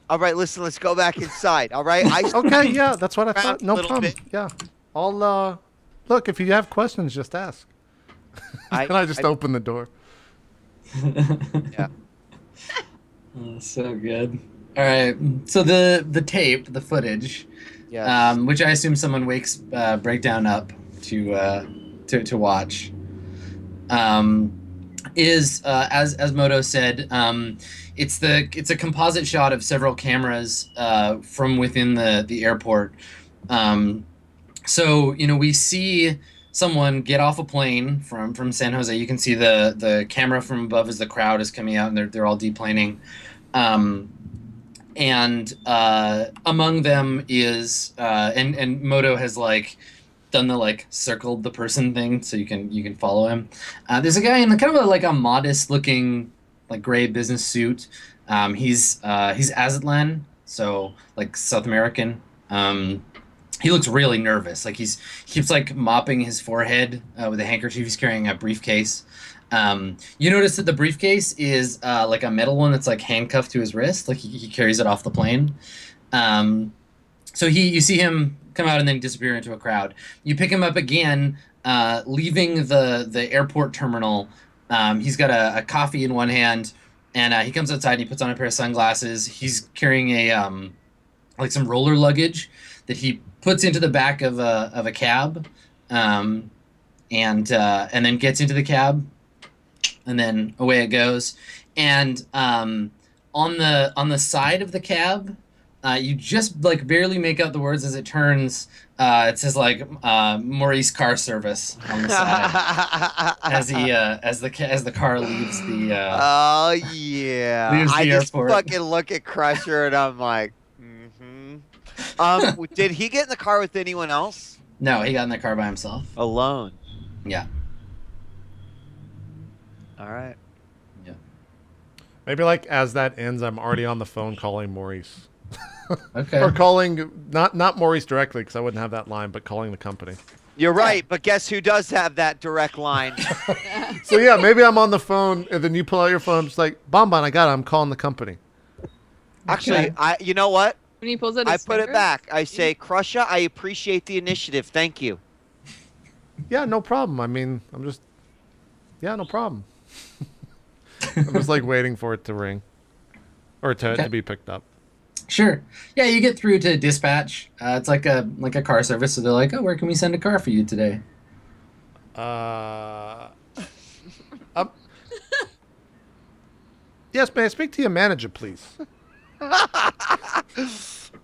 All right, listen. Let's go back inside. All right. Okay. Yeah, that's what I thought. No problem. Bit. Yeah, I'll look. If you have questions, just ask. And I just open the door. Yeah. Oh, so good. All right. So the tape, the footage, Yes. which I assume someone wakes Breakdown up to watch. is as Moto said, it's a composite shot of several cameras from within the airport. So we see someone get off a plane from San Jose. You can see the camera from above as the crowd is coming out, and they're all deplaning. And among them is and Moto has done the circled the person thing, so you can follow him. There's a guy in kind of a modest looking gray business suit. He's Aztlan, so South American. He looks really nervous. He keeps mopping his forehead with a handkerchief. He's carrying a briefcase. You notice that the briefcase is a metal one that's handcuffed to his wrist. He carries it off the plane. So you see him come out and then disappear into a crowd. You pick him up again, leaving the airport terminal. He's got a coffee in one hand, and he comes outside and he puts on a pair of sunglasses. He's carrying a some roller luggage that he puts into the back of a cab, and then gets into the cab, and then away it goes. And on the side of the cab, you just barely make out the words as it turns. It says Maurice Car Service on the side as the car leaves the. Oh yeah! Leaves the just airport. fucking look at Crusher and I'm like, did he get in the car with anyone else? No, he got in the car by himself. Alone. Yeah. All right. Yeah. Maybe as that ends, I'm already on the phone calling Maurice. Okay. Or calling, not Maurice directly, because I wouldn't have that line, but calling the company. You're right, but guess who does have that direct line? So yeah, maybe I'm on the phone, and then you pull out your phone, just Bonbon, I got it, I'm calling the company. Actually, you know what? When he pulls out I his put it finger? back. I say, Crusher, I appreciate the initiative. Thank you. Yeah, no problem. I mean, no problem. I'm just waiting for it to ring. Or to be picked up. Sure. Yeah, you get through to dispatch. It's like a car service, so they're like, "Oh, where can we send a car for you today?" Yes, may I speak to your manager, please?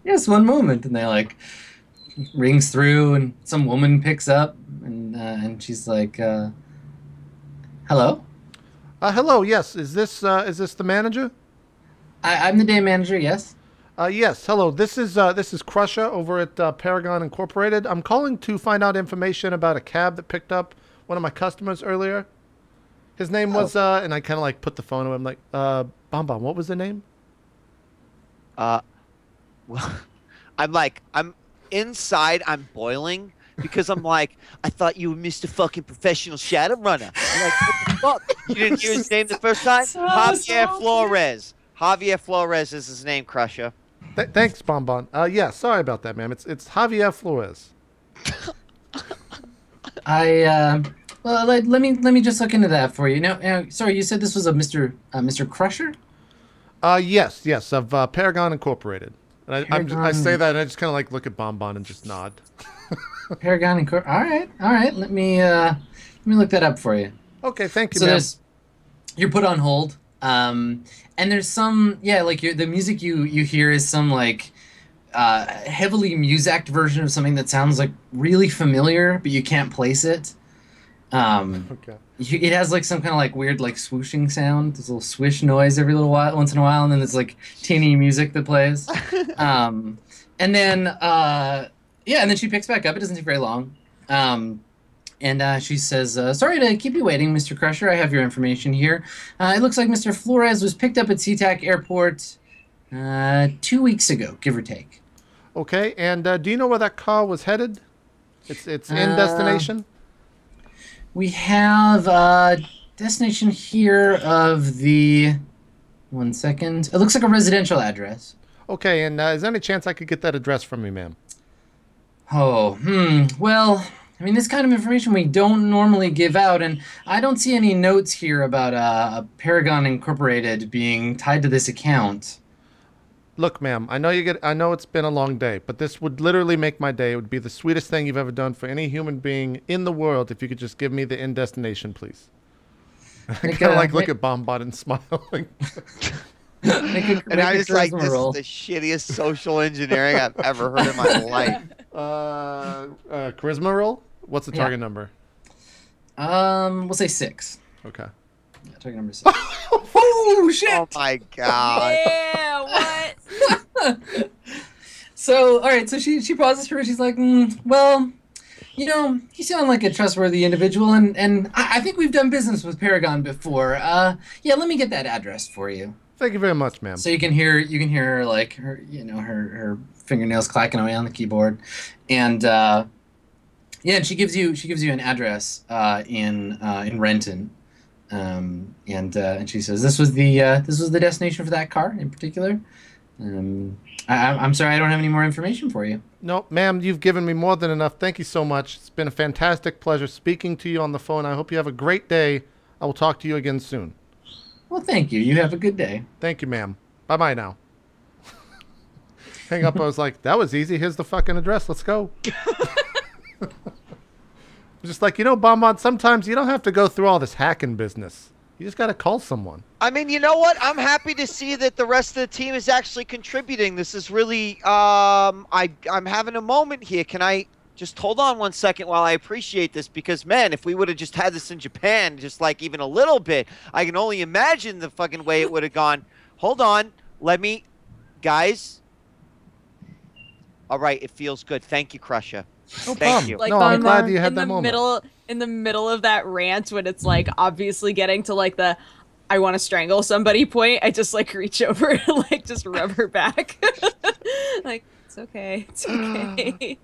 Yes, one moment. And they rings through, and some woman picks up, and she's like, "Hello." Hello. Yes, is this the manager? I'm the day manager. Yes. Yes. Hello. This is Crusher over at Paragon Incorporated. I'm calling to find out information about a cab that picked up one of my customers earlier. His name was and I kind of put the phone to him Bonbon. What was the name? Well, I'm inside. I'm boiling because I'm I thought you were Mr. fucking professional Shadowrunner. I'm what the fuck? You didn't hear his name the first time? Javier Flores. Javier Flores is his name, Crusher. Thanks, Bonbon. Yeah, sorry about that, ma'am. It's Javier Flores. Well, let me just look into that for you. Now, sorry, you said this was a Mr. Crusher? Yes, of Paragon Incorporated. And I say that, and I just kind of look at Bonbon and just nod. Paragon Incorporated. All right. Let me look that up for you. Okay, thank you, So ma'am. you're put on hold. And there's some, the music you hear is some heavily musiced version of something that sounds really familiar, but you can't place it. Okay. It has some kind of weird swooshing sound. There's a little swish noise every little while, once in a while, and then there's teeny music that plays. And then and then she picks back up. It doesn't take very long. And she says, sorry to keep you waiting, Mr. Crusher. I have your information here. It looks like Mr. Flores was picked up at SeaTac Airport 2 weeks ago, give or take. Okay, and do you know where that car was headed? It's in destination? We have a destination here of the... 1 second. It looks like a residential address. Okay, and is there any chance I could get that address from you, ma'am? Well... I mean, this kind of information we don't normally give out, and I don't see any notes here about Paragon Incorporated being tied to this account. Look, ma'am, I know it's been a long day, but this would literally make my day. It would be the sweetest thing you've ever done for any human being in the world if you could just give me the in destination, please. I kind of like look at Bonbon and smile. Like, And I was like, this is the shittiest social engineering I've ever heard in my life. charisma roll. What's the target number? We'll say 6. Okay. Yeah, target number 6. Oh shit! Oh my god. Yeah, what? So, all right. So she pauses for it. She's like, well, you know, you sound like a trustworthy individual, and I think we've done business with Paragon before. Yeah, let me get that address for you. Thank you very much, ma'am. So you can hear her like her, you know, her fingernails clacking away on the keyboard, and yeah, and she gives you an address in Renton, and she says this was the destination for that car in particular. I'm sorry, I don't have any more information for you. No, ma'am, you've given me more than enough. Thank you so much. It's been a fantastic pleasure speaking to you on the phone. I hope you have a great day. I will talk to you again soon. Well, thank you. You have a good day. Thank you, ma'am. Bye-bye now. Hang up. I was like, that was easy. Here's the fucking address. Let's go. Just like, you know, Bonbon, sometimes you don't have to go through all this hacking business. You just got to call someone. I mean, you know what? I'm happy to see that the rest of the team is actually contributing. This is really, I'm having a moment here. Can I just hold on one second while I appreciate this? Because, man, if we would have just had this in Japan, just like even a little bit, I can only imagine the fucking way it would have gone. Hold on. Let me, guys. All right. It feels good. Thank you, Crusher. No Thank problem. you. Like, no, I'm glad you had that moment. In the middle of that rant, when it's like obviously getting to like the I want to strangle somebody point, I just like reach over and like just rub her back. Like, it's okay. It's okay.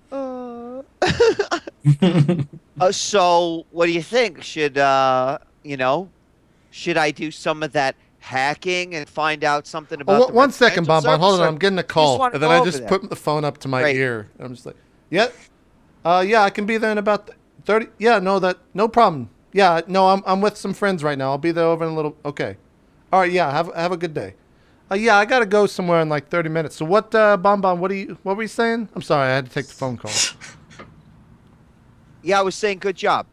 So what do you think? Should you know, should I do some of that hacking and find out something about the one second, residential Bonbon. Hold service, on. or I'm getting a you just call. wanna And then go I over just there? put the phone up to my Great. ear. And I'm just like, yeah, I can be there in about 30. Yeah, no problem. Yeah, no, I'm with some friends right now. I'll be there over in a little. Okay. All right. Yeah. Have a good day. Yeah, I gotta go somewhere in like 30 minutes. So what, Bonbon? What were you saying? I'm sorry, I had to take the phone call. Yeah, I was saying good job.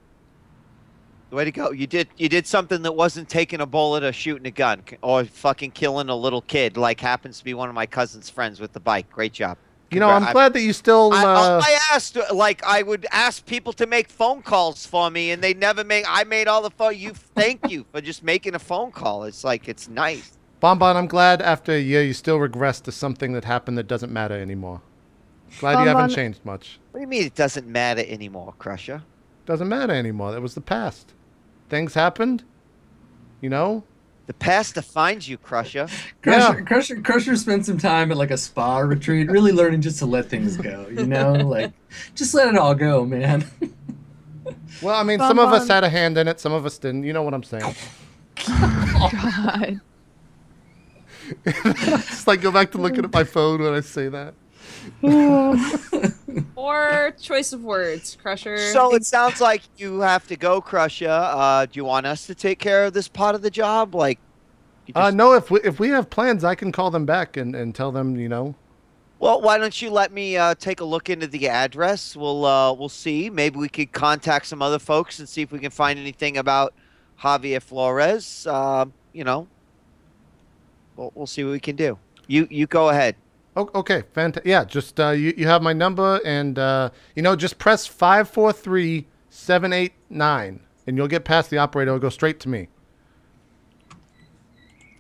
Way to go. You did something that wasn't taking a bullet or shooting a gun or fucking killing a little kid, like happens to be one of my cousin's friends with the bike. Great job. You know, I'm glad that you still. I asked, like, I would ask people to make phone calls for me, and they never make. I made all the phone. Thank you for just making a phone call. It's like, it's nice. Bonbon, I'm glad after a year you still regress to something that happened that doesn't matter anymore. Glad you haven't changed much. What do you mean it doesn't matter anymore, Crusher? Doesn't matter anymore. That was the past. Things happened. You know. The past defines you, Crusher. Crusher spent some time at like a spa retreat, really learning just to let things go. You know, like just let it all go, man. Well, I mean, some of us had a hand in it, some of us didn't. You know what I'm saying? God. Just like go back to looking at my phone when I say that. Or choice of words, Crusher. So it sounds like you have to go, Crusher. Do you want us to take care of this part of the job? Like, no. If we have plans, I can call them back and tell them. You know. Well, why don't you let me take a look into the address? We'll see. Maybe we could contact some other folks and see if we can find anything about Javier Flores. You know, we'll see what we can do. You go ahead. Oh, okay, fantastic. Yeah, just you have my number, and you know, just press 543-789, and you'll get past the operator. It'll go straight to me.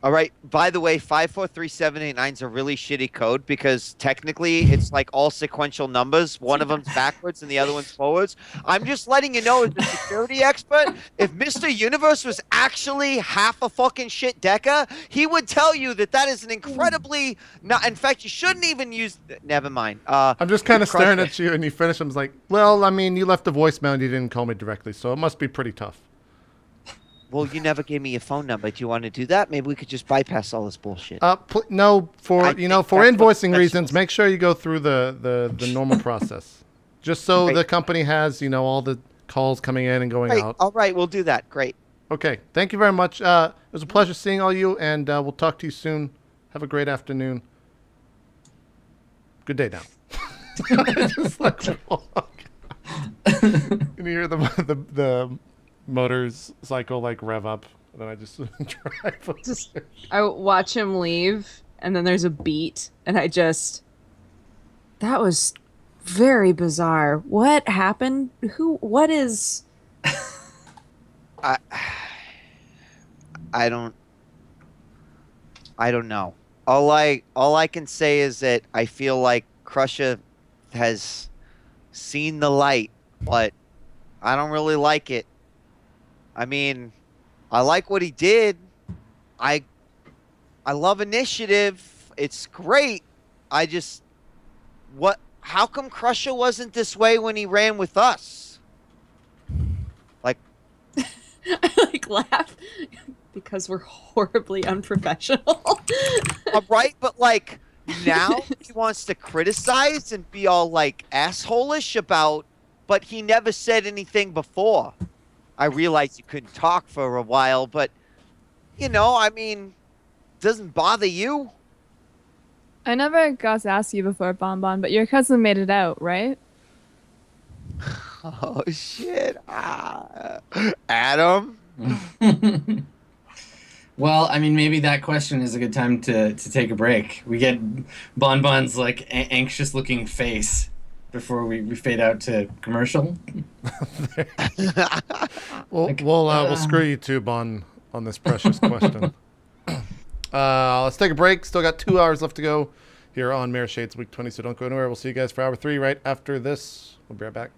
All right. By the way, 543-789 is a really shitty code because technically it's like all sequential numbers. One of them's backwards and the other one's forwards. I'm just letting you know, as a security expert, if Mr. Universe was actually half a fucking shit decker, he would tell you that that is an incredibly not. In fact, you shouldn't even use. Never mind. I'm just kind of staring at you, and you finish. I'm like, well, I mean, you left a voicemail and you didn't call me directly, so it must be pretty tough. Well, you never gave me your phone number. Do you want to do that? Maybe we could just bypass all this bullshit. No, for invoicing what reasons, make sure you go through the normal process, just so the company has all the calls coming in and going out. All right, we'll do that. Great. Okay, thank you very much. It was a pleasure seeing all you, and we'll talk to you soon. Have a great afternoon. Good day now. Just like, and you hear the motorcycle like rev up And then I just drive over. Just I watch him leave, and then there's a beat, and that was very bizarre. What happened? What is... I don't know. All I can say is that I feel like Crusher has seen the light, but I don't really like it. I mean, I like what he did. I love initiative. It's great. How come Crusher wasn't this way when he ran with us? Like, I laugh because we're horribly unprofessional. right, but like now he wants to criticize and be all like asshole-ish about, but he never said anything before. I realize you couldn't talk for a while, but you know, I mean, doesn't bother you? I never got to ask you before, Bonbon, but your cousin made it out, right? Oh shit. Adam? Well, I mean, maybe that question is a good time to take a break. We get Bonbon's like anxious-looking face before we fade out to commercial. We'll screw you too, Bon, on this precious question. Let's take a break. Still got 2 hours left to go here on Mirrorshades Week 20, so don't go anywhere. We'll see you guys for Hour 3 right after this. We'll be right back.